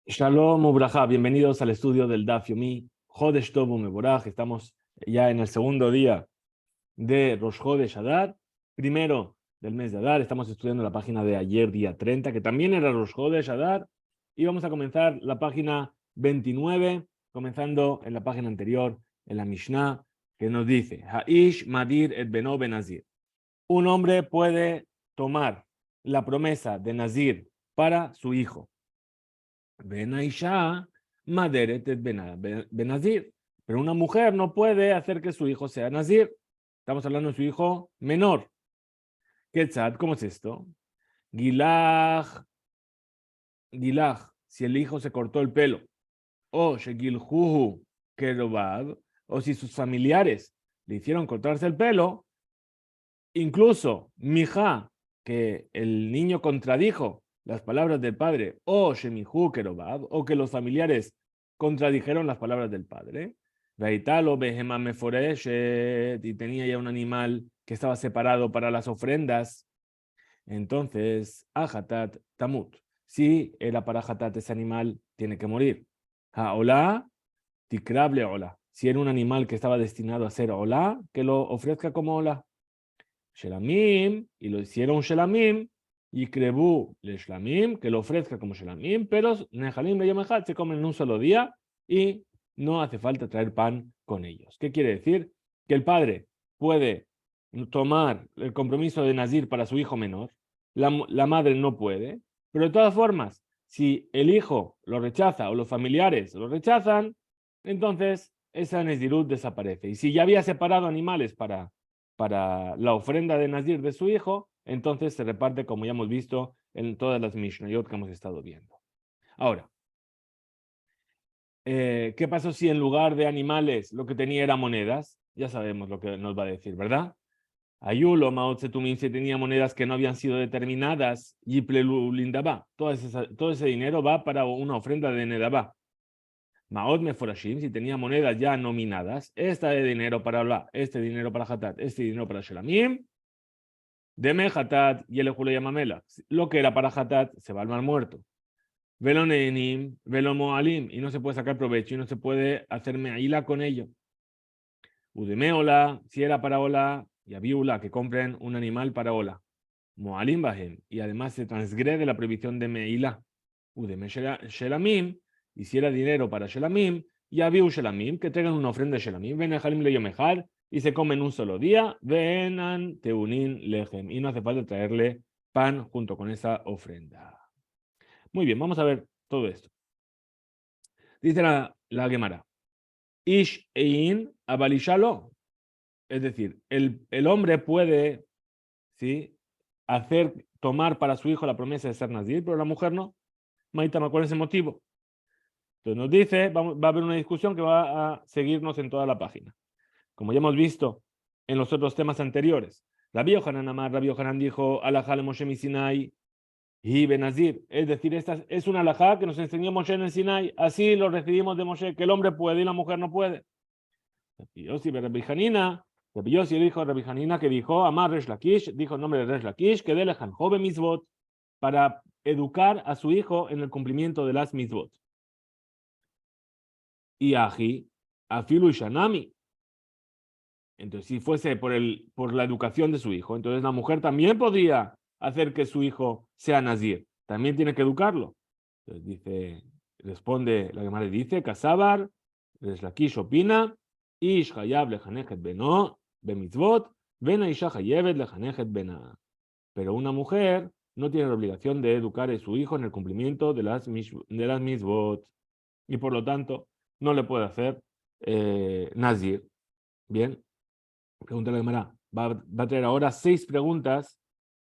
Shalom Ubraja, bienvenidos al estudio del Daf Yomi, Jodesh Tov Umeboraj. Estamos ya en el segundo día de Rosh Chodesh Adar, primero del mes de Adar. Estamos estudiando la página de ayer, día 30, que también era Rosh Chodesh Adar, y vamos a comenzar la página 29, comenzando en la página anterior, en la Mishnah, que nos dice: Haish Madir et Beno Benazir. Un hombre puede tomar la promesa de Nazir para su hijo. Benaisha Maderet et Benazir. Pero una mujer no puede hacer que su hijo sea Nazir. Estamos hablando de su hijo menor. Ketzad, ¿cómo es esto? Gilach, si el hijo se cortó el pelo, o Shegilhuhu Kerobab, o si sus familiares le hicieron cortarse el pelo, incluso Mija, que el niño contradijo las palabras del padre, o Shemihu Kerobab, o que los familiares contradijeron las palabras del padre, Veitalo Behema Meforeshet, y tenía ya un animal que estaba separado para las ofrendas, entonces Ahatat Tamut. Si era para Hatat ese animal, tiene que morir. Haola, Tikrable Ola. Si era un animal que estaba destinado a ser Ola, que lo ofrezca como Ola. Shelamim, y lo hicieron Shelamim, y Krebu le Shlamim, que lo ofrezca como Shelamim, pero Nehalim Beyomejat se comen en un solo día y no hace falta traer pan con ellos. ¿Qué quiere decir? Que el padre puede tomar el compromiso de Nazir para su hijo menor, la madre no puede, pero de todas formas, si el hijo lo rechaza o los familiares lo rechazan, entonces esa Nezirut desaparece. Y si ya había separado animales para la ofrenda de Nazir de su hijo, entonces se reparte, como ya hemos visto en todas las Mishnayot que hemos estado viendo. Ahora, ¿qué pasó si en lugar de animales lo que tenía era monedas? Ya sabemos lo que nos va a decir, ¿verdad? Ayulo, Mao Tse-tumim, si tenía monedas que no habían sido determinadas, Yiplelu Lindabá, todo ese dinero va para una ofrenda de Nedabá. Maot Meforashim, si tenía monedas ya nominadas, esta de dinero para Olá, este dinero para Hatat, este dinero para Shelamim, Deme Hatat y el Ejule Yamamela. Lo que era para Hatat se va al mar muerto. Velo Nenim, Velo Moalim, y no se puede sacar provecho y no se puede hacer meila con ello. Udeme Ola, si era para Ola, y Abiula, que compren un animal para Ola. Moalim Bahem, y además se transgrede la prohibición de meila. Udeme Shelamim, y si era dinero para Shelamim, y Abiu Shelamim, que traigan una ofrenda de Shelamim, ven a Halim le Yomejal, y se comen un solo día, venan teunin lejem, y no hace falta traerle pan junto con esa ofrenda. Muy bien, vamos a ver todo esto. Dice la Gemara, Ish ein abalishalo, es decir, el hombre puede, ¿sí?, tomar para su hijo la promesa de ser nazir, pero la mujer no. Maitama, ¿cuál es el motivo? Entonces nos dice, va a haber una discusión que va a seguirnos en toda la página. Como ya hemos visto en los otros temas anteriores, Rabbi Yohanan dijo, alajá le Moshe mi Sinai y Benazir. Es decir, esta es una alajá que nos enseñó Moshe en el Sinai. Así lo recibimos de Moshe, que el hombre puede y la mujer no puede. Rabbi Hanina, Rabbi Yossi dijo, Rabbi Hanina que dijo, Amar Resh Lakish, dijo el nombre de Resh Lakish, que dele Hanjobe Mitzvot, para educar a su hijo en el cumplimiento de las Mitzvot. Y Aji, Afilu Shanami. Entonces, si fuese por la educación de su hijo, entonces la mujer también podría hacer que su hijo sea nazir. También tiene que educarlo. Entonces responde la Gemara, dice, Kasabar, Resh Lakish opina, Ish hayab lechanejet beno, bemitzvot, vena isha hayevet lechanejet bena. Pero una mujer no tiene la obligación de educar a su hijo en el cumplimiento de las mitzvot. Y por lo tanto, no le puede hacer nazir. Bien. Pregunta la Gemara. Va a traer ahora 6 preguntas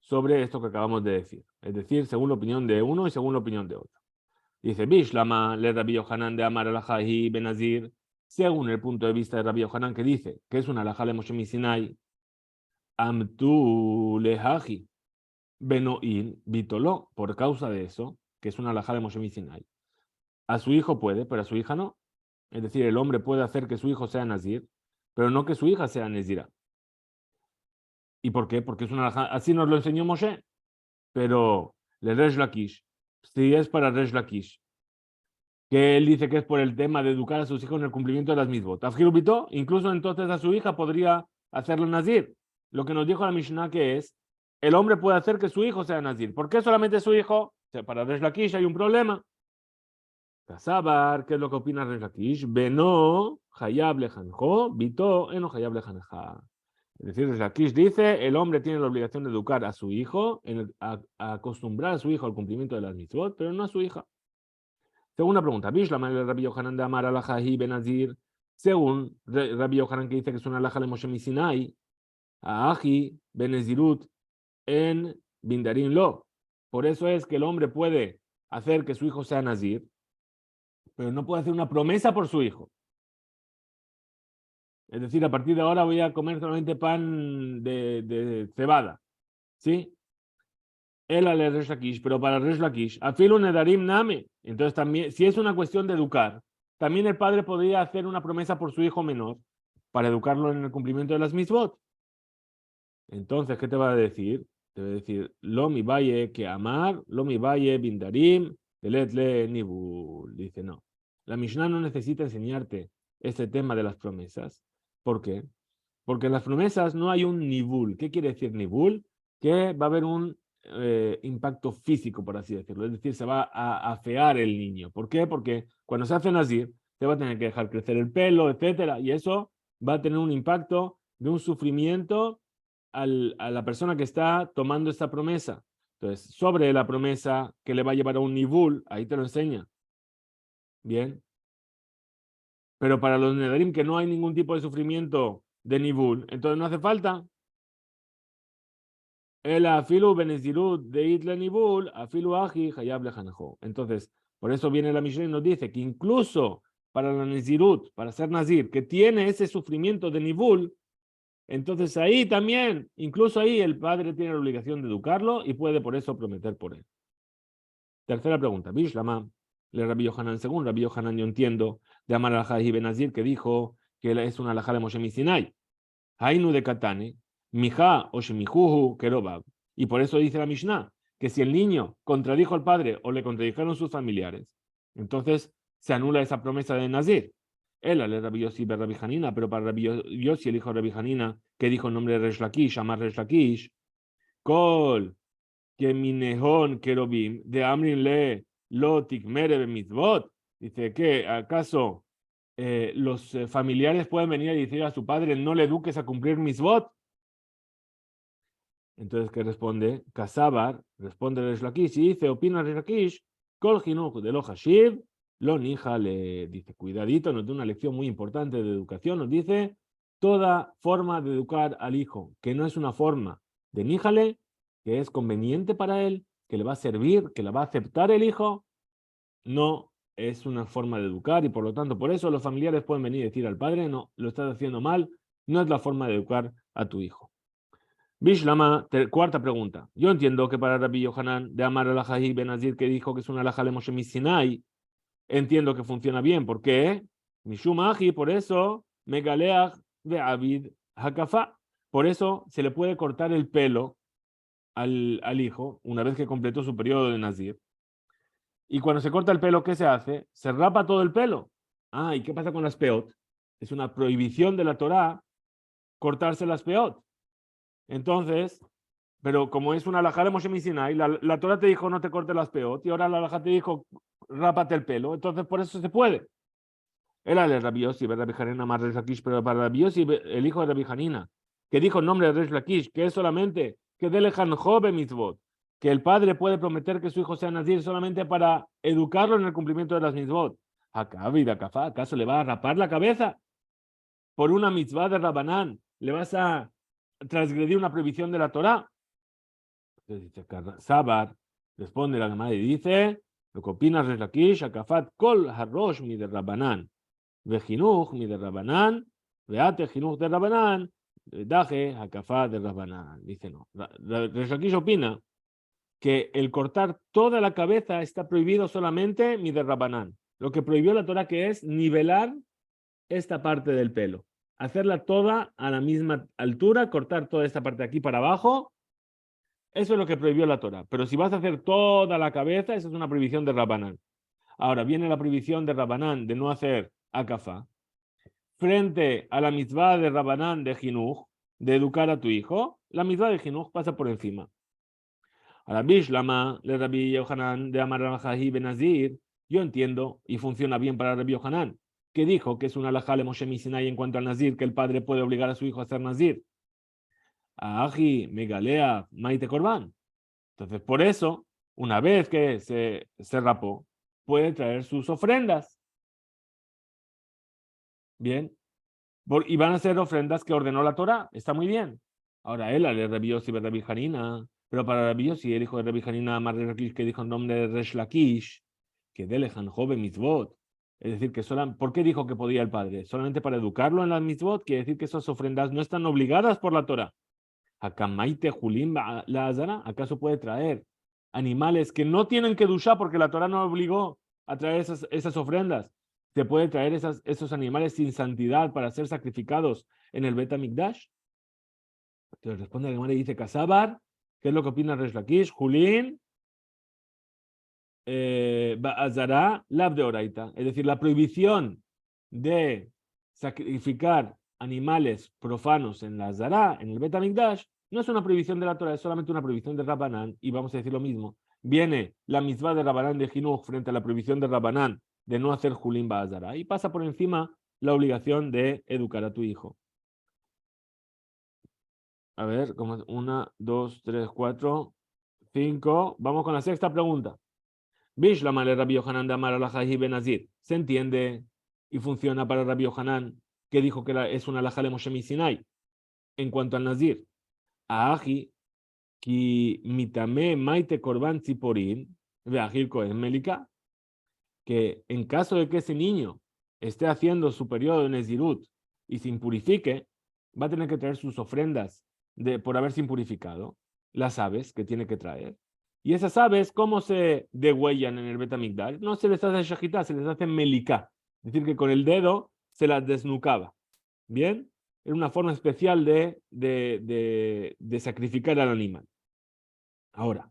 sobre esto que acabamos de decir. Es decir, según la opinión de uno y según la opinión de otro. Dice, Bishlama le Rabbi Yohanan de Amar al-Haji Benazir, según el punto de vista de Rabbi Yohanan, que dice que es una alajá le Moshe Sinai, Amtu le Haji Benoin Bitolo, por causa de eso, que es una alajá de Moshe Sinai. A su hijo puede, pero a su hija no. Es decir, el hombre puede hacer que su hijo sea nazir, pero no que su hija sea nezira. ¿Y por qué? Porque es una alajá, así nos lo enseñó Moshe. Pero le Resh Lakish, si es para Resh Lakish, que él dice que es por el tema de educar a sus hijos en el cumplimiento de las mitzvot. Afgirubito, incluso entonces a su hija podría hacerlo nazir. Lo que nos dijo la Mishnah que es, el hombre puede hacer que su hijo sea nazir. ¿Por qué solamente su hijo? O sea, para Resh Lakish hay un problema. Kasabar, ¿qué es lo que opina Resh Lakish? Beno, hayab lejanjo, bito, eno hayab lejanja. Es decir, Resh Lakish dice, el hombre tiene la obligación de educar a su hijo, a acostumbrar a su hijo al cumplimiento de las mitzvot, pero no a su hija. Segunda pregunta, Bishlam el Rabbi Yohanan de Amar alajahi benazir, según Rabbi Yohanan que dice que es una alaja de Moshe Misinai, a Aji benezirut en Bindarim lo. Por eso es que el hombre puede hacer que su hijo sea nazir, pero no puede hacer una promesa por su hijo. Es decir, a partir de ahora voy a comer solamente pan de cebada. ¿Sí? El ale Resh Lakish, pero para Resh Lakish, afilu nedarim name. Entonces también, si es una cuestión de educar, también el padre podría hacer una promesa por su hijo menor para educarlo en el cumplimiento de las mitzvot. Entonces, ¿qué te va a decir? Te va a decir, lo mi valle que amar, lo mi valle bindarim, deletle nibul. Dice, no. La Mishnah no necesita enseñarte este tema de las promesas. ¿Por qué? Porque en las promesas no hay un nibul. ¿Qué quiere decir nibul? Que va a haber un impacto físico, por así decirlo. Es decir, se va a afear el niño. ¿Por qué? Porque cuando se hace nazir, se va a tener que dejar crecer el pelo, etcétera, y eso va a tener un impacto de un sufrimiento a la persona que está tomando esta promesa. Entonces, sobre la promesa que le va a llevar a un nibul, ahí te lo enseña. Bien. Pero para los nedarim que no hay ningún tipo de sufrimiento de nibul, entonces no hace falta. El afilu benezirut de itla nibul, afilu aji hayab lejanjo. Entonces, por eso viene la Mishnah y nos dice que incluso para la nezirut, para ser nazir, que tiene ese sufrimiento de nibul, entonces ahí también, incluso ahí el padre tiene la obligación de educarlo y puede por eso prometer por él. Tercera pregunta, Bishlama, le Rabbi Yohanan, según Rabbi Yohanan yo entiendo, de Amar al-Haji Ben-Nazir, que dijo que es una alajá de Moshe Misinai. Hainu de Katane, Mija o Shemijuhu Kerobab. Y por eso dice la Mishnah, que si el niño contradijo al padre o le contradijeron sus familiares, entonces se anula esa promesa de Nazir. Él, ale Rabbi Yossi Rabbi Hanina, pero para Rabbi Yossi, el hijo de Rabbi Hanina, que dijo en nombre de Resh Lakish, Amar Resh Lakish, Kol, que minehon Kerobim, de Amrin le Lotik Mere Mitzvot. Dice que, ¿acaso los familiares pueden venir a decir a su padre, no le eduques a cumplir mitzvot? Entonces, ¿qué responde? Kasabar, responde Resh Lakish y dice, opina Resh Lakish, Kol Jinuch de lo Hashiv, lo Nija le dice, cuidadito, nos da una lección muy importante de educación, nos dice, toda forma de educar al hijo, que no es una forma de Níjale, que es conveniente para él, que le va a servir, que la va a aceptar el hijo, no es una forma de educar y por lo tanto, por eso los familiares pueden venir y decir al padre, no, lo estás haciendo mal, no es la forma de educar a tu hijo. Bishlama, cuarta pregunta. Yo entiendo que para Rabbi Yohanan de Amar al-Haji Ben-Azir, que dijo que es una alajá de Moshe Misinai, entiendo que funciona bien. ¿Por qué? Mishum Aji, por eso, Megaleach de Abid Hakafa. Por eso se le puede cortar el pelo al hijo una vez que completó su periodo de Nazir. Y cuando se corta el pelo, ¿qué se hace? Se rapa todo el pelo. Ah, ¿y qué pasa con las peot? Es una prohibición de la Torá cortarse las peot. Entonces, pero como es una alajá de Moshe Misinai, la Torá te dijo no te cortes las peot y ahora la alajá te dijo rápate el pelo, entonces por eso se puede. Era el Rabbi Yossi, Rabbi Hanina más Resh Lakish, pero para Rabbi Yossi, el hijo de Rabbi Hanina, que dijo el nombre de Resh Lakish, que es solamente que dele hanjobe mitzvot, que el padre puede prometer que su hijo sea nazir solamente para educarlo en el cumplimiento de las mitzvot. ¿Acaso le va a rapar la cabeza por una mitzvah de Rabanán? ¿Le vas a transgredir una prohibición de la Torá? Entonces dice Sabar, responde la Gemara y dice, lo que opina Resh Lakish, Akafat kol harosh mi de Rabanán, vejinuch mi de Rabanán, veate jinuch de Rabanán, daje Akafat de Rabanán. Dice no. Resh Lakish opina que el cortar toda la cabeza está prohibido solamente mi de Rabanán. Lo que prohibió la Torah que es nivelar esta parte del pelo. Hacerla toda a la misma altura, cortar toda esta parte de aquí para abajo. Eso es lo que prohibió la Torah. Pero si vas a hacer toda la cabeza, eso es una prohibición de Rabanán. Ahora viene la prohibición de Rabanán de no hacer akafá frente a la mitzvah de Rabanán de Jinuj, de educar a tu hijo. La mitzvah de Jinuj pasa por encima. Ahora, Bishlama, le Rabbi Yohanan de Amar Rajahi Benazir, yo entiendo y funciona bien para Rabbi Yohanan, que dijo que es una alajá le Moshe Sinai en cuanto al Nazir, que el padre puede obligar a su hijo a ser Nazir. Aji, Megalea, Maite Korban. Entonces, por eso, una vez que se rapó, puede traer sus ofrendas. Bien. Y van a ser ofrendas que ordenó la Torah. Está muy bien. Ahora él, le Rabbi Yossi y Rabbi Hanina, pero para Rabbi Yossi, el hijo de Rabbi Hanina, Amar Lakish, que dijo en nombre de Resh Lakish, que Delejan joven mitzvot. Es decir, que ¿por qué dijo que podía el padre? Solamente para educarlo en las mitzvot, quiere decir que esas ofrendas no están obligadas por la Torah. Akamaite Julim la Azara, ¿acaso puede traer animales que no tienen que dushar porque la Torah no obligó a traer esas ofrendas? ¿Se puede traer esos animales sin santidad para ser sacrificados en el Bet HaMikdash? Entonces responde la Gemara y dice, Kasabar, ¿qué es lo que opina Resh Lakish? Julín, Azara, Lab de Oraita. Es decir, la prohibición de sacrificar animales profanos en la Azara, en el Bet HaMikdash, no es una prohibición de la Torah, es solamente una prohibición de Rabbanán, y vamos a decir lo mismo. Viene la mitzvah de Rabbanán de Jinuj frente a la prohibición de Rabbanán de no hacer Julín Ba'azara, y pasa por encima la obligación de educar a tu hijo. A ver, ¿cómo es? 1, 2, 3, 4, 5. Vamos con la sexta pregunta. Bishlama le Rabbi Yohanan de Amar al-Haji Benazir. ¿Se entiende y funciona para Rabbi Yohanan que dijo que es una alajá le Moshe Sinai en cuanto al Nazir? Aji, ki mitame maite korban tziporin, veajil kohen melika, que en caso de que ese niño esté haciendo su periodo de Nezirut y se impurifique, va a tener que traer sus ofrendas por haberse impurificado, las aves que tiene que traer. Y esas aves, ¿cómo se degüellan en el Bet HaMikdash? No se les hace shahitá, se les hace meliká. Es decir, que con el dedo se las desnucaba. ¿Bien? Era una forma especial de sacrificar al animal. Ahora,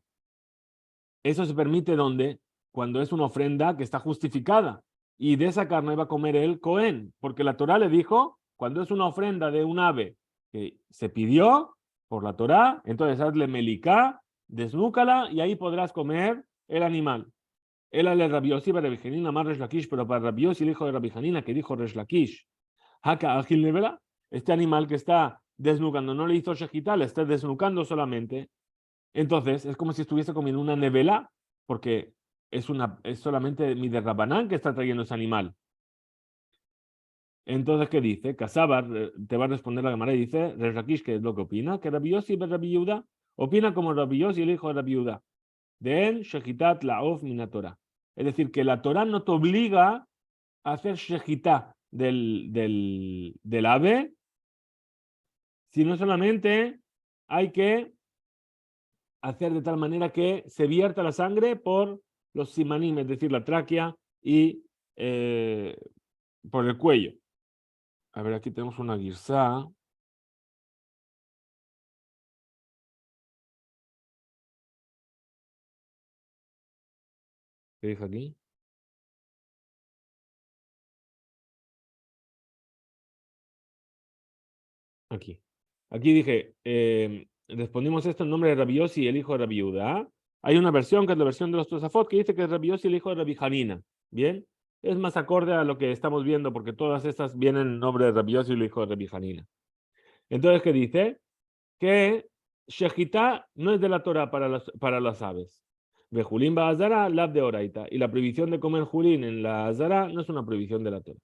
eso se permite donde, cuando es una ofrenda que está justificada. Y de esa carne va a comer el Cohen, porque la Torah le dijo, cuando es una ofrenda de un ave que se pidió por la Torah, entonces hazle meliká, desnúcala y ahí podrás comer el animal. Él le Rabbi Yossi para Rabbi Hanina más Resh Lakish, pero para Rabbi Yossi, el hijo de Rabbi Hanina, que dijo Resh Lakish, Haka Agil Nevela, este animal que está desnucando, no le hizo shejitá, le está desnucando solamente. Entonces es como si estuviese comiendo una nevela, porque es solamente mi de Rabanán que está trayendo ese animal. Entonces, ¿qué dice? Casabar te va a responder la Gemara y dice, Resh Lakish, ¿qué es lo que opina? Que Rabbi Yossi y Rabbi Yehuda opina como Rabbi Yossi, el hijo de Rabbi Yehuda. De él, shechitat laof minatora. Es decir, que la Torah no te obliga a hacer shechitá del ave, sino solamente hay que hacer de tal manera que se vierta la sangre por los simanim, es decir, la tráquea y por el cuello. A ver, aquí tenemos una girsá. ¿Qué dice aquí? Aquí. Aquí dije, respondimos esto en nombre de Rabbi Yossi, el hijo de Rabbi Yehuda. Hay una versión, que es la versión de los Tosafot, que dice que es Rabbi Yossi, el hijo de Rabbi Hanina. ¿Bien? Es más acorde a lo que estamos viendo, porque todas estas vienen en nombre de Rabbi Yossi, el hijo de Rabbi Hanina. Entonces, ¿qué dice? Que Shejitá no es de la Torah para las aves. De Julín Ba'azara, lab de Oraita. Y la prohibición de comer Julín en la Azara no es una prohibición de la Torah.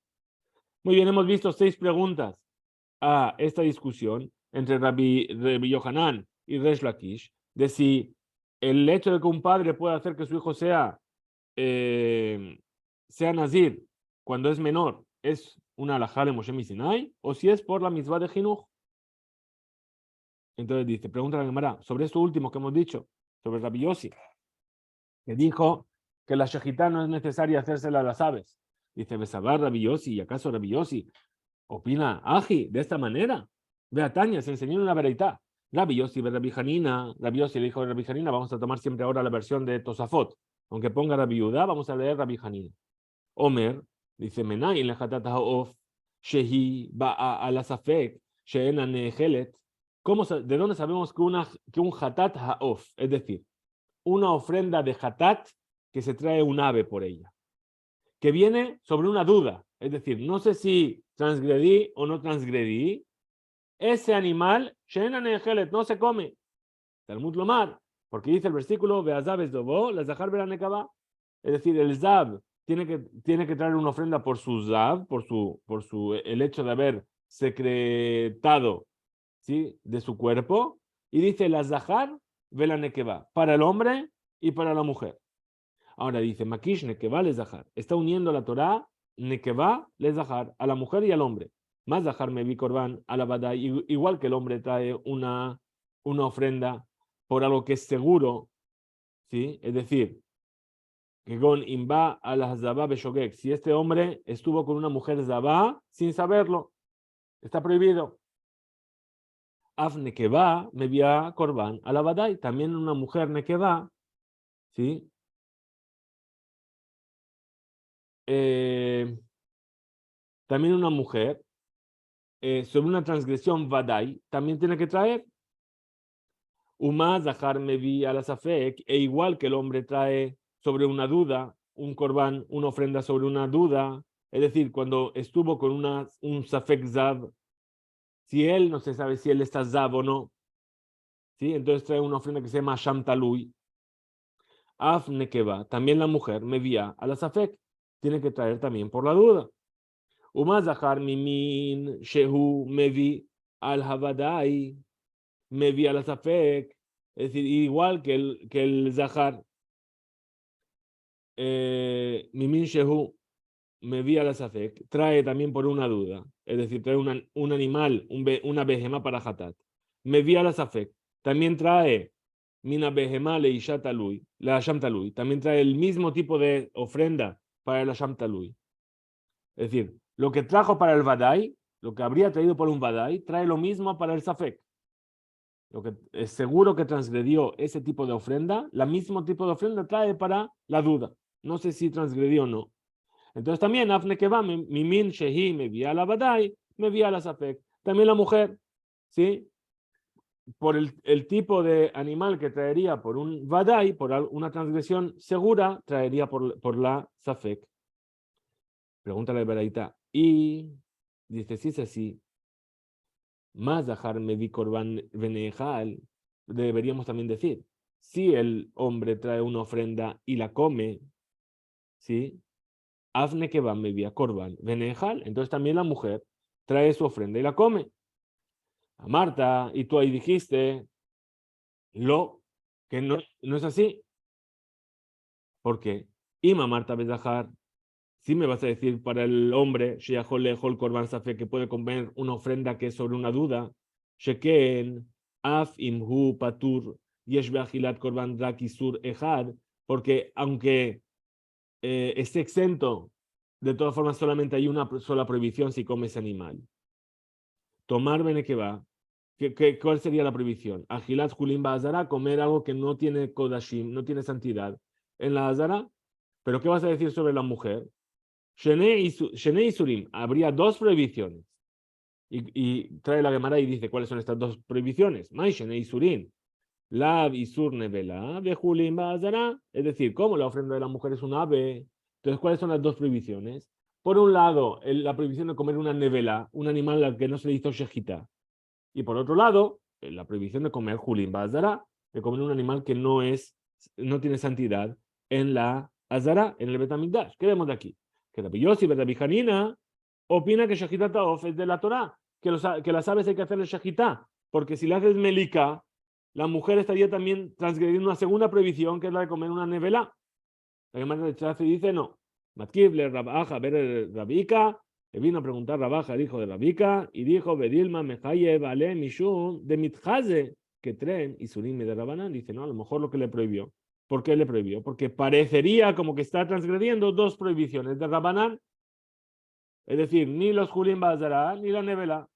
Muy bien, hemos visto 6 preguntas a esta discusión entre Rabbi Yohanan y Resh Lakish, de si el hecho de que un padre pueda hacer que su hijo sea nazir cuando es menor es una alajá de Moshe Sinai, o si es por la mitzvah de Jinuj. Entonces dice, pregunta la Gemara, sobre esto último que hemos dicho, sobre Rabbi Yossi, que dijo que la shejitá no es necesaria hacérsela a las aves. Dice, Besabar Rabbi Yossi, ¿y acaso Rabbi Yossi opina Aji de esta manera? Ve a Tania, se enseñó una vereitá. Rabbi Yossi, Rabbi Hanina, Rabbi Yossi, el hijo de Rabbi Hanina, vamos a tomar siempre ahora la versión de Tosafot, Aunque ponga Rabbi Yehuda, vamos a leer Rabbi Hanina. Omer, dice, Menai le hatat ha'of, shehi ba'a ala safek, she'ena nehelet. ¿De dónde sabemos que un hatat ha'of, es decir, una ofrenda de hatat que se trae un ave por ella, que viene sobre una duda, es decir, no sé si transgredí o no transgredí, ese animal, she'ena nehelet, no se come. Talmud Lomar, porque dice el versículo, Be'azav es dobo, la zahar veranekaba. Es decir, el zab tiene que traer una ofrenda por su zab, el hecho de haber secretado, ¿sí?, de su cuerpo. Y dice la zahar veranekeba, para el hombre y para la mujer. Ahora dice, Makish nekeba le zahar. Está uniendo la Torah, nekeba le zahar, a la mujer y al hombre. Más zahar me vi korban a la bada, igual que el hombre trae una ofrenda por algo que es seguro, ¿sí? Es decir, que con imba a la zabá beshogek, si este hombre estuvo con una mujer zabá sin saberlo, está prohibido. Af nekeba me vía korban a la badai, también una mujer nekeba, ¿sí? También una mujer sobre una transgresión vadai también tiene que traer. Uma zahar me vi a la safek, e igual que el hombre trae sobre una duda, un corbán, una ofrenda sobre una duda, es decir, cuando estuvo con un safek zav, si él no se sabe si él está zav o no, ¿sí? Entonces trae una ofrenda que se llama sham talui. Af nekeba, también la mujer me vía a la safek, tiene que traer también por la duda. Uma zahar mimin shehu me vi al havadai, me vi a la safek, es decir, igual que el zahar, mimin shehu me vi a la safek, trae también por una duda, es decir, trae un animal, una behemá para hatat. Me vi a la safek, también trae mina behemá le isha talui, la sham talui, también trae el mismo tipo de ofrenda para la sham talui. Es decir, lo que trajo para el vadai, lo que habría traído por un vadai, trae lo mismo para el safek. Lo que es seguro que transgredió ese tipo de ofrenda, el mismo tipo de ofrenda trae para la duda. No sé si transgredió o no. Entonces también, Afne que va, Mimin Shehi me vía la Badai, me vía la Safek. También la mujer, ¿sí? Por el tipo de animal que traería por un Badai, por una transgresión segura, traería por la Safek. Pregúntale a Beraita. Y dice, si es así, más dejar me vi korban venejal, deberíamos también decir, si el hombre trae una ofrenda y la come, ¿sí? Afne que va me vía korban venejal, entonces también la mujer trae su ofrenda y la come. A Marta, y tú ahí dijiste, que no es así. ¿Por qué? Ima Marta Bezajar, si me vas a decir para el hombre, Sheahol Korban Safe, que puede comer una ofrenda que es sobre una duda, Sheken, Af Imhu Patur, Yesh Beachilat Korban Rakisur Ejad, porque aunque esté exento, de todas formas solamente hay una sola prohibición si come ese animal. Tomar Benekeba, ¿cuál sería la prohibición? Agilat Julimba Azara, comer algo que no tiene Kodashim, no tiene santidad en la Azara. ¿Pero qué vas a decir sobre la mujer? Shenei Isurim, habría dos prohibiciones. Y trae la Gemara y dice cuáles son estas dos prohibiciones. Mai Shenei Isurim, Lav Isur Nevela, Bejulim Bazara. Es decir, como la ofrenda de la mujer es un ave. Entonces, ¿cuáles son las dos prohibiciones? Por un lado, la prohibición de comer una nevela, un animal al que no se le hizo shejita. Y por otro lado, la prohibición de comer Julim Bazara, de comer un animal que no tiene santidad en la Azara, en el Betamigdash. ¿Qué vemos de aquí? Que Rabbi Yossi Rabbi Hanina opina que Shejita Taof es de la Torah, que las aves hay que hacerle Shejita, porque si le haces Melika, la mujer estaría también transgrediendo una segunda prohibición, que es la de comer una nevela. La Gemara de Chazi dice no. Matkivle Rabaja, ver Rabika, le vino a preguntar Rabaja, el hijo de Rabika, y dijo, Bedilma Mejaye Vale Mishum de Mitjaze, que tren y Surim de Rabanán. Dice, no, a lo mejor lo que le prohibió. ¿Por qué le prohibió? Porque parecería como que está transgrediendo dos prohibiciones de Rabanán. Es decir, ni los Julim Bazara, ni la nevela.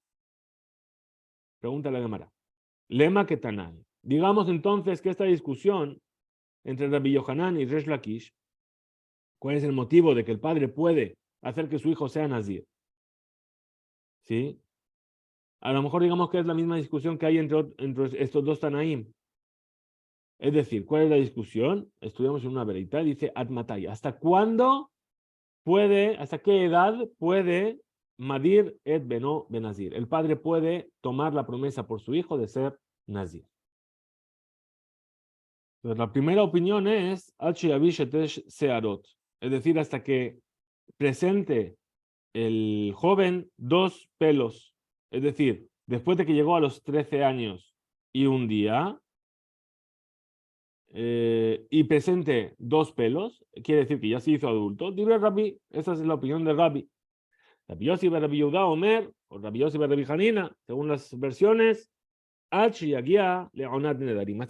Pregunta la Gemara. Lema que Tanay. Digamos entonces que esta discusión entre Rabbi Yohanan y Resh Lakish, cuál es el motivo de que el padre puede hacer que su hijo sea nazir. ¿Sí? A lo mejor digamos que es la misma discusión que hay entre estos dos Tanaim. Es decir, ¿cuál es la discusión? Estudiamos en una verita, dice Atmatai, ¿hasta cuándo puede, hasta qué edad puede Madir et Beno Benazir? El padre puede tomar la promesa por su hijo de ser Nazir. Entonces, la primera opinión es Searot, es decir, hasta que presente el joven 2 pelos, es decir, después de que llegó a los 13 años y un día, y presente 2 pelos, quiere decir que ya se hizo adulto. Dice Rabbi, esa es la opinión de Rabbi. Rabbi Yossi Rabbi Yehuda Omer, o Rabbi Yossi Rabbi Hanina, según las versiones, hasta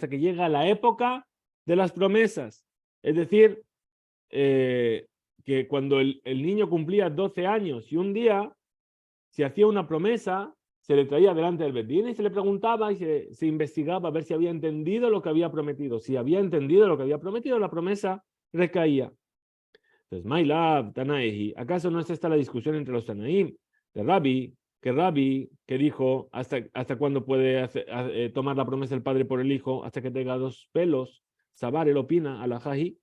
que llega la época de las promesas. Es decir, que cuando el niño cumplía 12 años y un día, se hacía una promesa, se le traía delante del Bedín y se le preguntaba y se investigaba a ver si había entendido lo que había prometido. Si había entendido lo que había prometido, la promesa recaía. Entonces, Mailab, Tanaehi, ¿acaso no es esta la discusión entre los Tanaim? De Rabbi, que dijo, ¿hasta cuándo puede tomar la promesa el padre por el hijo? Hasta que tenga 2 pelos. Sabar, él opina, alajahi,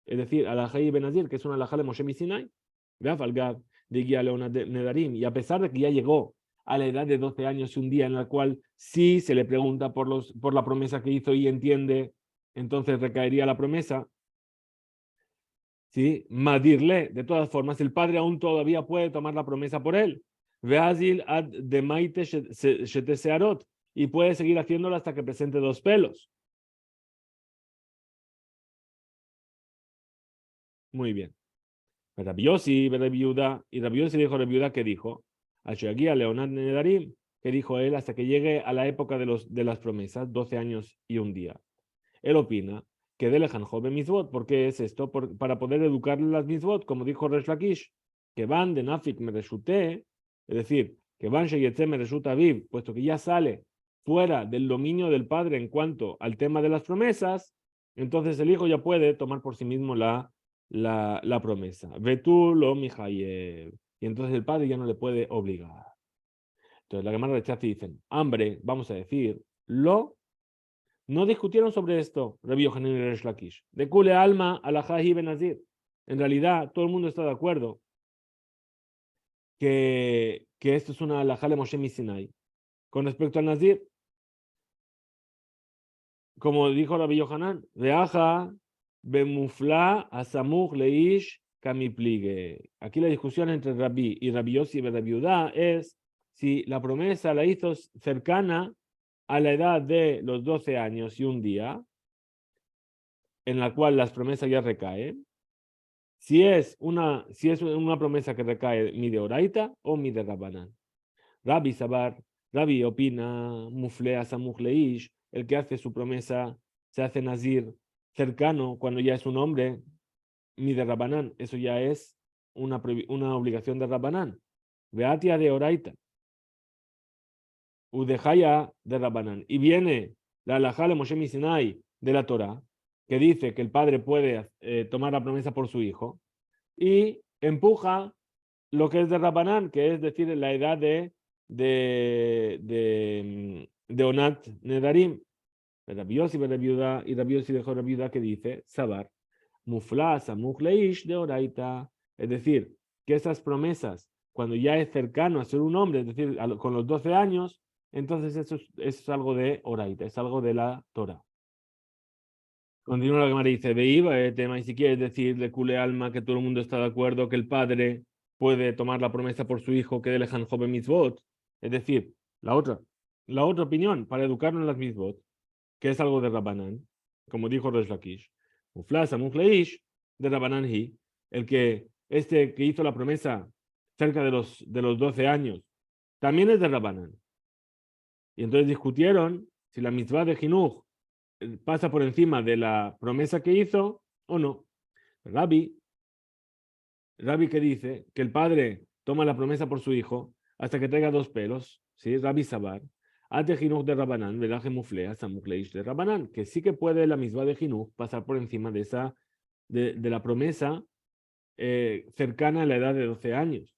es decir, alajahi Benazir, que es una alajá de Moshe Sinai, Gafalgab, de Guía Leona Nedarim, y a pesar de que ya llegó a la edad de 12 años y un día en la cual sí se le pregunta por la promesa que hizo y entiende, entonces recaería la promesa. ¿Sí? Madirle, de todas formas, el padre aún todavía puede tomar la promesa por él. Veazil ad demaite shetesearot, y puede seguir haciéndolo hasta que presente 2 pelos. Muy bien. Rabbi Yossi, Rabbi Yehuda, y Rabbi Yossi dijo a Rabbi Yehuda que dijo, Asheagia Leonad Nedarim, que dijo él hasta que llegue a la época de las promesas, 12 años y un día. Él opina que de lejan joven mitzvot. ¿Por qué es esto? Para poder educarle las mitzvot, como dijo Resh Lakish, que van de Nafik Mereshute, es decir, que van Sheyetze Mereshut Aviv, puesto que ya sale fuera del dominio del padre en cuanto al tema de las promesas, entonces el hijo ya puede tomar por sí mismo la promesa. Vetu lo mijayev. Y entonces el padre ya no le puede obligar. Entonces la Gemara de Chazi dicen, hambre, vamos a decir, no discutieron sobre esto, Rabbi Yohanan y Resh Lakish. De Kule Alma a la Jahi Benazir. En realidad, todo el mundo está de acuerdo que esto es una alajá de Moshe Sinai. Con respecto al Nazir, como dijo Rabbi Yohanan, Reaja bemufla asamuch leish kamiplige. Aquí la discusión entre Rabbi y Rabbi Yossi y Rabbi Yehuda es si la promesa la hizo cercana a la edad de los 12 años y un día, en la cual las promesas ya recaen, si es una promesa que recae mi de Oraita o mi de Rabanán. Rabbi Sabar, Rabbi opina, Muflea Samuch Leish, el que hace su promesa se hace nazir cercano cuando ya es un hombre, mi de Rabanán, eso ya es una obligación de Rabanán. Beatia de Oraita, Udejaya de Rabanán. Y viene la alajá de Moshe Sinai de la Torah, que dice que el padre puede tomar la promesa por su hijo, y empuja lo que es de Rabanán, que es decir, la edad de Onat Nedarim. Rabbi Yossi y Rabbi Yossi dejó Rabbi Yehuda que dice, Sabar, Mufla Samuch Leish de Oraita. Es decir, que esas promesas, cuando ya es cercano a ser un hombre, es decir, con los 12 años, entonces eso es algo de Oraita, es algo de la Torah. Continúa la Gemara dice, Beiba, tema, y si quieres decir de Kule Alma que todo el mundo está de acuerdo que el padre puede tomar la promesa por su hijo que de joven mitzvot, es decir, la otra opinión para educarnos en las mitzvot, que es algo de Rabbanán, como dijo Resh Lakish, Uflasa Muchleish de Rabbanán hi, el que hizo la promesa cerca de los 12 años, también es de Rabbanán. Y entonces discutieron si la mitzvah de Jinuj pasa por encima de la promesa que hizo o no. Rabbi que dice que el padre toma la promesa por su hijo hasta que traiga 2 pelos, ¿sí? Rabbi Sabar. Ate Jinuj de Rabanán, Velaje Muflea, Samukleish de Rabanán, que sí que puede la misma de Jinuj pasar por encima de esa, de la promesa cercana a la edad de 12 años,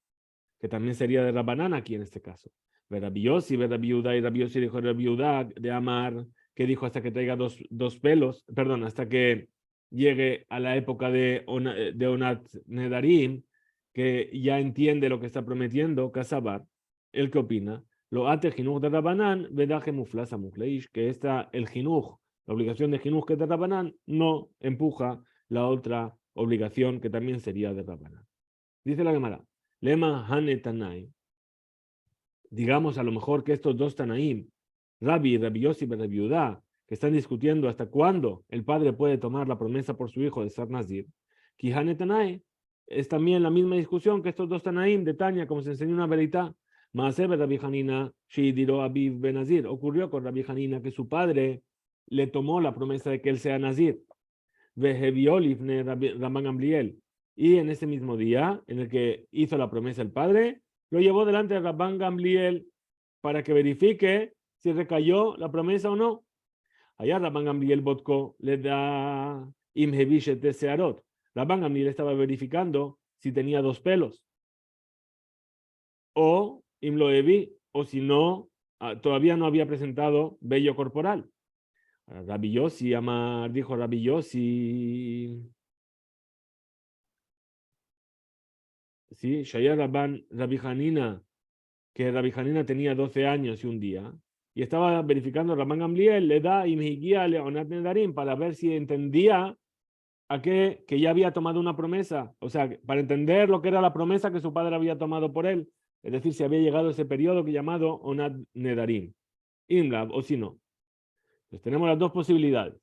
que también sería de Rabanán aquí en este caso. Rabbi Yossi, Rabbi Yehuda, y Rabbi Yossi dijo Rabbi Yehuda de Amar, que dijo hasta que traiga dos pelos, perdón, hasta que llegue a la época de Onat Nedarim, que ya entiende lo que está prometiendo, Kasabar, el que opina, lo ate jinuj de Rabanán, vedaje muflas a mufleish, que el jinuj, la obligación de jinuj que es de Rabanán, no empuja la otra obligación que también sería de Rabanán. Dice la Gemara, Lema Hane Tanai, digamos a lo mejor que estos dos Tanaim, Rabbi Yossi y Rabbi Yehuda, que están discutiendo hasta cuándo el padre puede tomar la promesa por su hijo de ser Nazir, Kihane Tanai es también la misma discusión que estos dos Tanaim de Tania, como se enseñó una verita. Maaseh Rabbi Hanina, Shidiro Abiv Ben Nazir. Ocurrió con Rabbi Hanina que su padre le tomó la promesa de que él sea Nazir. Veheviolifne Rabban Gamliel. Y en ese mismo día, en el que hizo la promesa el padre, lo llevó delante de Rabban Gamliel para que verifique si recayó la promesa o no. Allá Rabban Gamliel Botko le da Imhevishet de Searot. Rabban Gamliel estaba verificando si tenía dos pelos. O Imloevi, o si no, todavía no había presentado vello corporal. Rabbi Yossi, Amar, dijo Rabbi Yossi. Sí, Shaya Rabbi Hanina, que Rabbi Hanina tenía 12 años y un día, y estaba verificando Rabban Gamliel, le da Imhiguía Leonat Nedarim para ver si entendía que ya había tomado una promesa, o sea, para entender lo que era la promesa que su padre había tomado por él, es decir, si había llegado ese periodo que llamado Onat Nedarim, Imlab, o si no. Pues tenemos las dos posibilidades.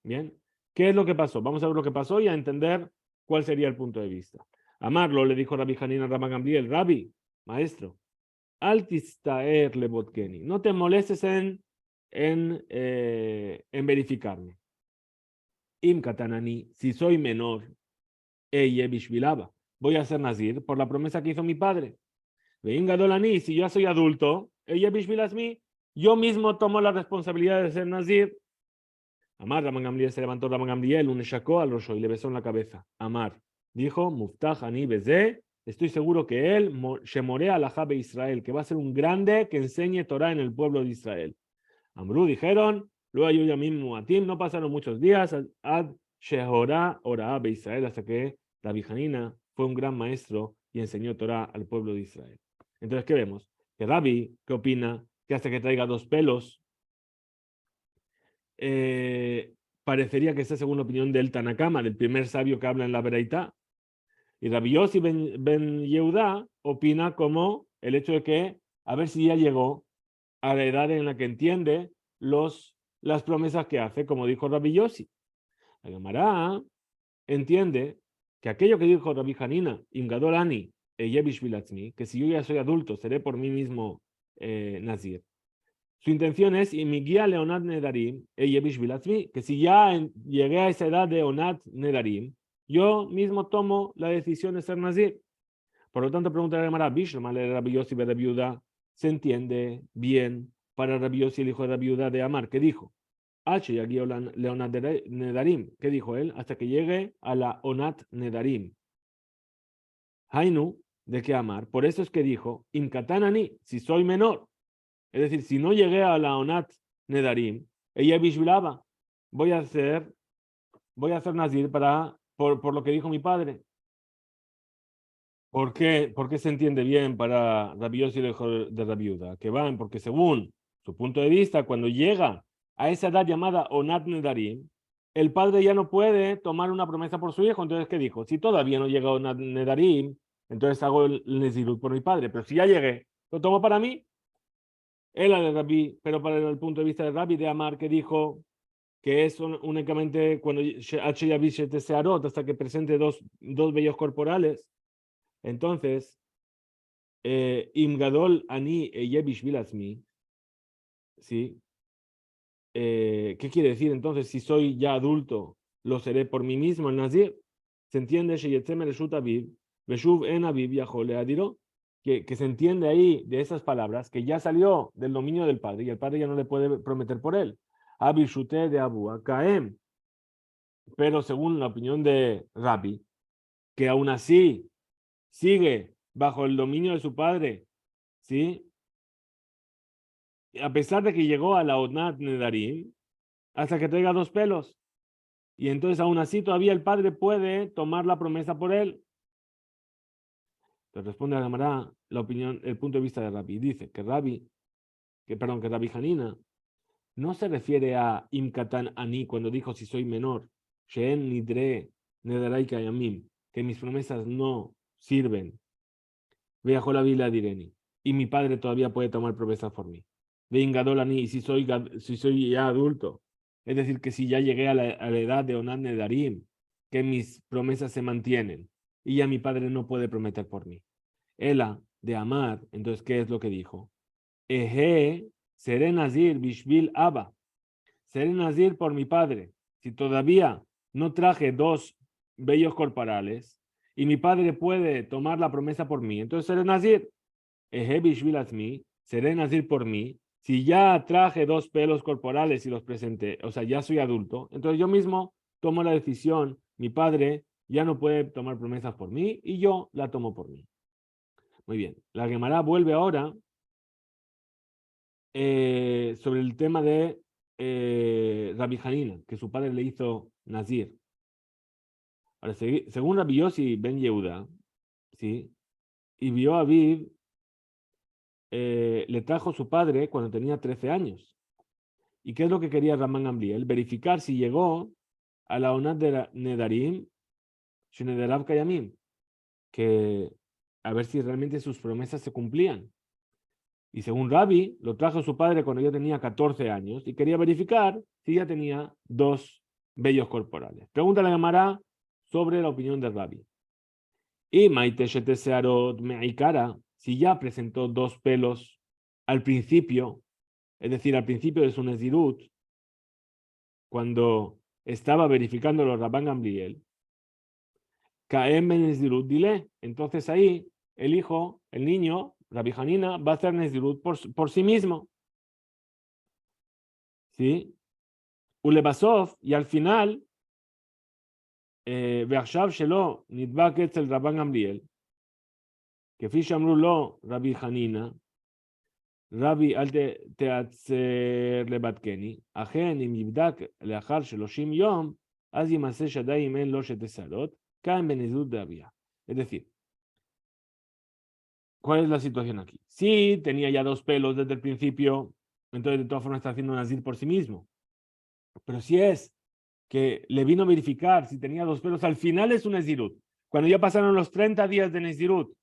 Bien, ¿qué es lo que pasó? Vamos a ver lo que pasó y a entender cuál sería el punto de vista. Amarlo le dijo Rabbi Hanina a Rabban Gamliel, Rabbi, maestro, altistaer lebotkeni, no te molestes en verificarme. Im katanani, si soy menor, eye bishvilaba, voy a ser nazir por la promesa que hizo mi padre. Veim gadolani, si yo soy adulto, eye bishvilasmi, yo mismo tomo la responsabilidad de ser nazir. Amar, Rabban Gamliel se levantó Rabban Gamliel, un eshakó al rosho y le besó en la cabeza. Amar, dijo, Muftah ani bezé, estoy seguro que él, shemorea al Ajabe Israel, que va a ser un grande que enseñe Torah en el pueblo de Israel. Amrú dijeron, luego Yuyamim Muatim, no pasaron muchos días, ad shehorá ora be Israel, hasta que Rabbi Hanina fue un gran maestro y enseñó Torah al pueblo de Israel. Entonces, ¿qué vemos? Que Rabbi, ¿qué opina? Que hasta que traiga dos pelos, parecería que está según la opinión del Tanakama, del primer sabio que habla en la Beraitá. Y Rabbi Yossi ben Yehuda opina como el hecho de que, a ver si ya llegó a la edad en la que entiende las promesas que hace, como dijo Rabbi Yossi. La Gemara entiende que aquello que dijo Rabbi Hanina, Imgadolani, que si yo ya soy adulto, seré por mí mismo Nazir. Su intención es, Leonat Nedarim, que si ya llegué a esa edad de Onat Nedarim, yo mismo tomo la decisión de ser Nazir. Por lo tanto, pregunta la Gemara, Rabbi Yossi de Rabbi Yehuda, se entiende bien para Rabbi Yossi, el hijo de Rabbi Yehuda de Amar, que dijo, Leonat Nedarim, ¿qué dijo él? Hasta que llegue a la Onat Nedarim. Hainu, de que Amar, por eso es que dijo, Imkatanani, si soy menor. Es decir, si no llegué a la Onat Nedarim, ella bishvilaba, voy a hacer Nazir por lo que dijo mi padre. ¿Por qué se entiende bien para Rabbi Yossi de Rabbi Yehuda? Que van, porque según su punto de vista, cuando llega a esa edad llamada Onat Nedarim, el padre ya no puede tomar una promesa por su hijo. Entonces, ¿qué dijo? Si todavía no llega a Onat Nedarim, entonces hago el Nezirut por mi padre. Pero si ya llegué, lo tomo para mí. Él de Rabbi, pero para el punto de vista de Rabbi de Amar, que dijo que es únicamente cuando hasta que presente dos vellos corporales. Entonces, Imgadol ani Bishvilasmi, ¿sí? ¿Qué quiere decir entonces? Si soy ya adulto, lo seré por mí mismo, el Nazir. ¿Se entiende? que se entiende ahí de esas palabras, que ya salió del dominio del padre y el padre ya no le puede prometer por él. Abishute de Abu Akaem. Pero según la opinión de Rabbi, que aún así sigue bajo el dominio de su padre, ¿sí? A pesar de que llegó a la Onat Nedarim, hasta que traiga 2 pelos. Y entonces aún así todavía el padre puede tomar la promesa por él. Entonces responde a la Gemara la opinión, el punto de vista de Rabbi. Dice que que Rabbi Hanina no se refiere a Imkatan Ani cuando dijo si soy menor, Sheen Nidre Nedarai Kayamim, que mis promesas no sirven. Viajó la vila Direni. Y mi padre todavía puede tomar promesas por mí. Vengadolani, y si soy ya adulto. Es decir, que si ya llegué a la edad de Onan Nedarim, que mis promesas se mantienen. Y ya mi padre no puede prometer por mí. Ela, de amar, entonces, ¿qué es lo que dijo? Eje, seré Nazir, Bishbil Abba. Seré Nazir por mi padre. Si todavía no traje 2 vellos corporales y mi padre puede tomar la promesa por mí, entonces seré Nazir. Eje Bishbil Azmi, seré Nazir por mí. Si ya traje 2 pelos corporales y los presenté, o sea, ya soy adulto, entonces yo mismo tomo la decisión. Mi padre ya no puede tomar promesas por mí y yo la tomo por mí. Muy bien. La Gemara vuelve ahora sobre el tema de Rabbi Hanina, que su padre le hizo Nazir. Ahora, según Rabbi Yossi ben Yehuda, ¿sí? Y vio a Aviv, le trajo su padre cuando tenía 13 años. ¿Y qué es lo que quería Ramán Gamliel? Verificar si llegó a la Onat de Nedarim, Shenedarav Kayamim, que a ver si realmente sus promesas se cumplían. Y según Rabbi, lo trajo su padre cuando yo tenía 14 años y quería verificar si ya tenía 2 vellos corporales. Pregunta la Gemara sobre la opinión de Rabbi. Y Maite Searot Meikara, si ya presentó 2 pelos al principio, es decir, al principio de su Nezirut, cuando estaba verificando los Rabban Gamliel, Kaem ben Nezirut dile, entonces ahí el hijo, el niño, Rabbi Hanina, va a hacer Nezirut por sí mismo. ¿Sí? Ulebasov, y al final, ועכשיו שלא נדבק אצל רבן גמליאל, כפי שאמרו לו רבי חנינא, רבי אל תעצר לבדקני, אכן אם יבדק לאחר 30 יום, אז ימעשה שדי אם אין לו שתסלות, כאן בנזירות דאביה. Es decir, ¿cuál es la situación aquí? Si tenía ya 2 pelos desde el principio, entonces de todas formas está haciendo nazir por sí mismo. Pero si es que le vino a verificar si tenía 2 pelos, al final es un Nezirut. Cuando ya pasaron los 30 días de Nezirut,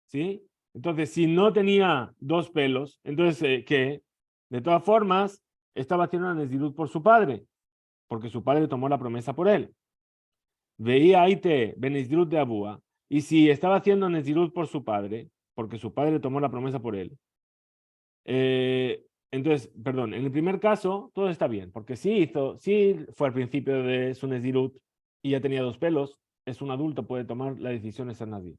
¿sí? Entonces, si no tenía 2 pelos, entonces, ¿qué? De todas formas, estaba haciendo una Nezirut por su padre, porque su padre tomó la promesa por él. Veía Aite Benezirut de Abúa, y si estaba haciendo Nezirut por su padre, porque su padre tomó la promesa por él, entonces, perdón, en el primer caso todo está bien, porque sí fue al principio de su Nezirut y ya tenía 2 pelos, es un adulto, puede tomar la decisión de ser Nazir.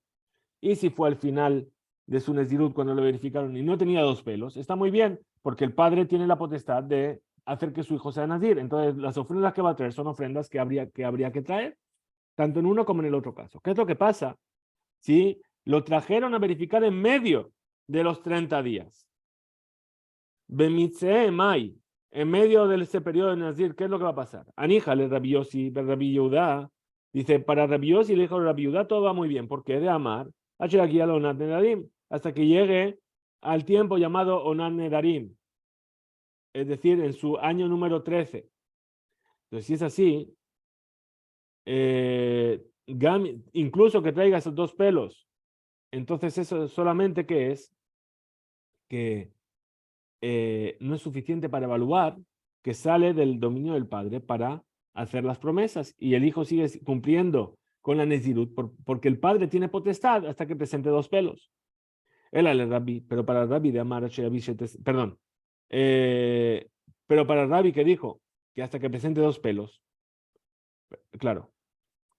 Y si fue al final de su Nezirut cuando lo verificaron y no tenía 2 pelos, está muy bien, porque el padre tiene la potestad de hacer que su hijo sea Nazir. Entonces, las ofrendas que va a traer son ofrendas que habría que traer, tanto en uno como en el otro caso. ¿Qué es lo que pasa? Si lo trajeron a verificar en medio de los 30 días. Bemitzeh Mai, en medio de ese periodo de Nazir, ¿qué es lo que va a pasar? Aníjale, Rabbi Yossi, Rabbi Yehuda, dice, para Rabbi Yossi le dijo Rabbi Yehuda, todo va muy bien, porque de amar, hasta que llegue al tiempo llamado Onat Nedarim, es decir, en su año número 13. Entonces, si es así, incluso que traiga esos 2 pelos, entonces eso solamente que es que no es suficiente para evaluar que sale del dominio del padre para hacer las promesas y el hijo sigue cumpliendo con la Nezirut porque el padre tiene potestad hasta que presente 2 pelos. El Rabbi, pero para el Rabbi de Amar, perdón, pero para el Rabbi que dijo que hasta que presente 2 pelos, claro,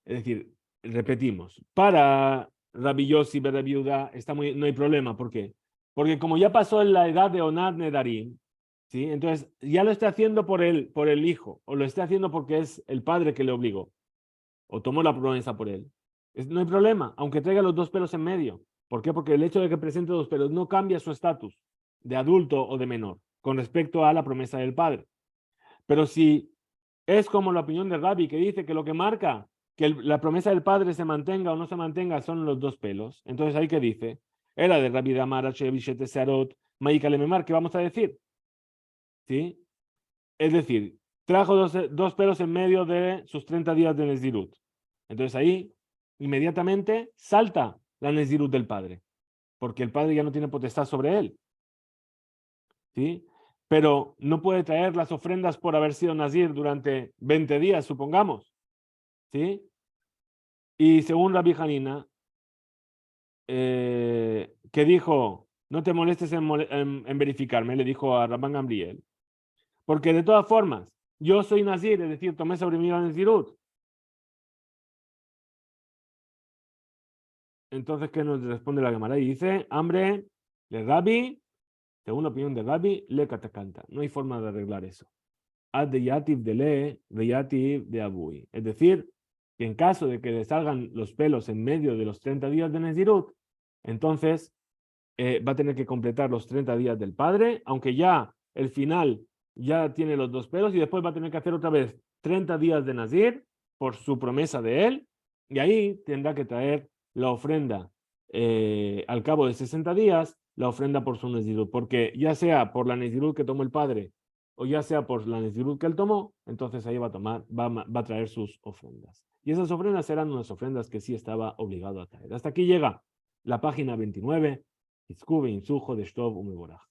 es decir, repetimos, para Rabbi Yossi, Rabbi Yehuda, no hay problema. ¿Por qué? Porque como ya pasó en la edad de Onad Nedarim, ¿sí? Entonces ya lo está haciendo por el hijo, o lo está haciendo porque es el padre que le obligó, o tomó la promesa por él. No hay problema, aunque traiga los dos pelos en medio. ¿Por qué? Porque el hecho de que presente dos pelos no cambia su estatus de adulto o de menor con respecto a la promesa del padre. Pero si es como la opinión de Rabbi, que dice que lo que marca que la promesa del padre se mantenga o no se mantenga son los dos pelos, entonces ahí que dice, era de Rabbi Damar, Shevishete Searot, Maika Lememar, ¿qué vamos a decir? ¿Sí? Es decir, trajo dos pelos en medio de sus 30 días de Nezirut. Entonces ahí inmediatamente salta la Nezirut del padre, porque el padre ya no tiene potestad sobre él. ¿Sí? Pero no puede traer las ofrendas por haber sido Nazir durante 20 días, supongamos. ¿Sí? Y según Rabbi Hanina, que dijo, no te molestes en verificarme, le dijo a Rabban Gamliel, porque de todas formas, yo soy Nazir, es decir, tomé sobre mí la Nezirut. Entonces, ¿qué nos responde la Gemara? Y dice, hambre de Rabbi, según la opinión de Rabbi, le catacanta. No hay forma de arreglar eso. Ad de yativ de le, de yativ de abui. Es decir, que en caso de que le salgan los pelos en medio de los 30 días de Nezirut, entonces va a tener que completar los 30 días del padre, aunque ya el final ya tiene los dos pelos, y después va a tener que hacer otra vez 30 días de Nazir por su promesa de él, y ahí tendrá que traer la ofrenda al cabo de 60 días, la ofrenda por su Nezirut, porque ya sea por la Nezirut que tomó el padre, o ya sea por la Nezirut que él tomó, entonces ahí va a traer sus ofrendas. Y esas ofrendas eran unas ofrendas que sí estaba obligado a traer. Hasta aquí llega la página 29. יזכו וימצאו חודש טוב ומבורך.